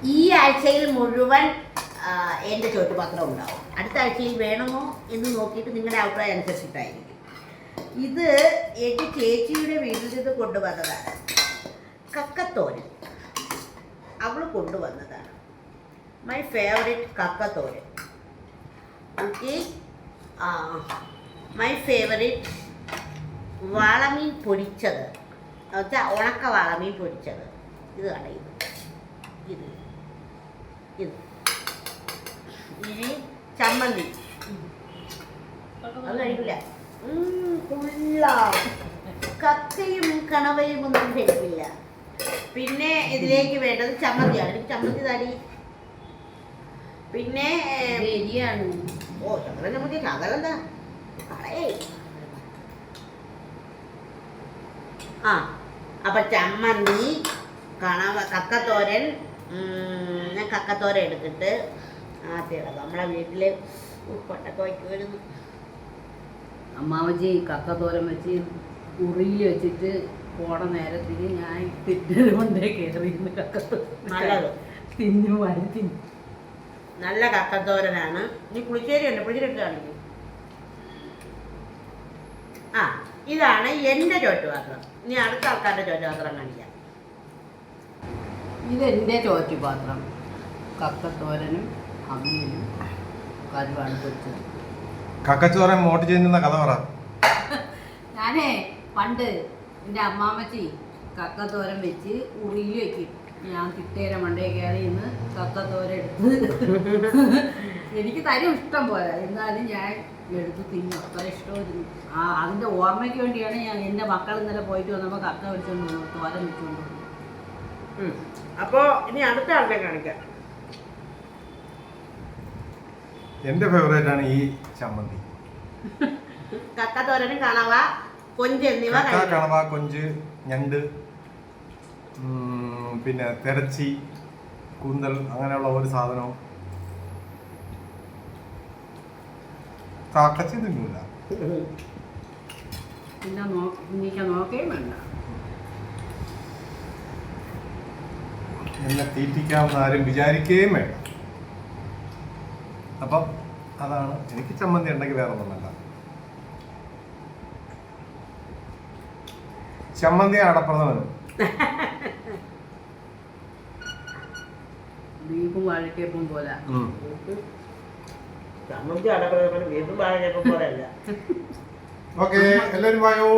ഈ ആഴ്ചയിൽ മുഴുവൻ എൻ്റെ ചോറ്റുപാത്രം ഉണ്ടാവും. അടുത്ത ആഴ്ചയിൽ വേണമോ എന്ന് നോക്കിയിട്ട് നിങ്ങളുടെ അഭിപ്രായം അനുസരിച്ചിട്ടായിരിക്കും. ഇത് എൻ്റെ ചേച്ചിയുടെ വീട്ടിൽ നിന്ന് കൊണ്ടുവന്നതാണ്. കക്കത്തോരൻ അവൾ കൊണ്ടുവന്നതാണ്. മൈ ഫേവറേറ്റ് കക്കത്തോരൻ. ഓക്കെ. മൈ ഫേവറേറ്റ് വാളമീൻ പൊരിച്ചത്, എന്നുവെച്ചാൽ ഉണക്ക വാളമീൻ പൊരിച്ചത്. ഇത് കണ്ട ഇത് ഇനി ചമ്മന്തി അത് കഴിക്കില്ല. കക്കയും കണവയും ഒന്നും കഴിക്കില്ല. പിന്നെ ഇതിലേക്ക് വേണ്ടത് ചമ്മന്തിയാണ്. എനിക്ക് ചമ്മന്തി തടി. പിന്നെ ശരിയാണ്. ശകലം ചമ്മന്തി, ശകലെന്താ കളയേ. അപ്പം ചമ്മന്തി, കക്കത്തോരൻ. ഞാൻ കക്കത്തോരൻ എടുത്തിട്ട് ആദ്യം നമ്മളെ വീട്ടിൽ ഉപ്പൊട്ടൊക്കെ വയ്ക്കുമായിരുന്നു. അമ്മാവച്ചി കക്കത്തോരൻ വെച്ച് ഉറിയിൽ വെച്ചിട്ട് പോണ നേരത്തിന് ഞാൻ തിറ്റത് കൊണ്ടേ കയറിയിരുന്നു. കക്കത്തോരൻ തിന്നു വരത്തി നല്ല കക്കത്തോരനാണ്. ഇനി പുളിശ്ശേരി ഉണ്ട്, പുളിശ്ശേരി എടുത്ത് കാണിക്കും. ഇതാണ് എൻ്റെ ചോറ്റുപാത്രം. ഇനി അടുത്ത ആൾക്കാരുടെ ചോറ്റുപാത്രം കാണിക്കാം. ഇതെൻ്റെ ചോറ്റുപാത്രം. കക്കത്തോരനും അമ്മിയും കരുവാണ് പൊരിച്ചത്. കക്കച്ചോറൻ മോട്ട് ചെയ്യുന്ന കഥ പറ. ഞാനേ പണ്ട് എൻ്റെ അമ്മാമ്മച്ചി കക്കത്തോരൻ വെച്ച് ഉറിയിൽ വെക്കും. ഞാൻ തിട്ടേരെ മണ്ടേ കയറി ഇന്ന് കക്കത്തോരൻ എടുത്ത് എനിക്ക് തരും ഇഷ്ടം പോലെ. എന്നാലും ഞാൻ എടുത്ത് തിന്നു. അത്ര ഇഷ്ടമായിരുന്നു. അതിൻ്റെ ഓർമ്മയ്ക്ക് വേണ്ടിയാണ് ഞാൻ എൻ്റെ മക്കൾ ഇന്നലെ പോയിട്ട് വന്നപ്പോൾ കക്ക വെച്ചുകൊണ്ട് തോരൻ വെച്ചുകൊണ്ട്. അപ്പോൾ ഇനി അടുത്ത ആളിനെ കാണിക്കാം. എൻ്റെ ഫേവറേറ്റ് ആണ് ഈ ചമ്മന്തി. കക്കത്തോരനും കണവ, കൊഞ്ച് എന്നിവ. കണവ, കൊഞ്ച്, ഞണ്ട്, പിന്നെ തിരച്ചി, കൂന്തൽ, അങ്ങനെയുള്ള ഒരു സാധനവും. കാക്കച്ചി തിന്നൂല. പിന്നെ നോക്കുകയും വേണ്ട. എന്നെ തീറ്റിക്കാമെന്ന് ആരും വിചാരിക്കുകയും വേണ്ട. അപ്പം അതാണ്. എനിക്ക് ചമ്മന്തി ഉണ്ടെങ്കിൽ വേറെ ഒന്നുമല്ല. ചമ്മന്തി അടപ്രഥമനും ബീഫും വാഴക്കേപ്പും പോലെ. ചമ്മന്തി അടക്കള ബീഫും വാഴക്കേപ്പും പോലെ അല്ല. ഓക്കെ, എല്ലാവരും വായോ.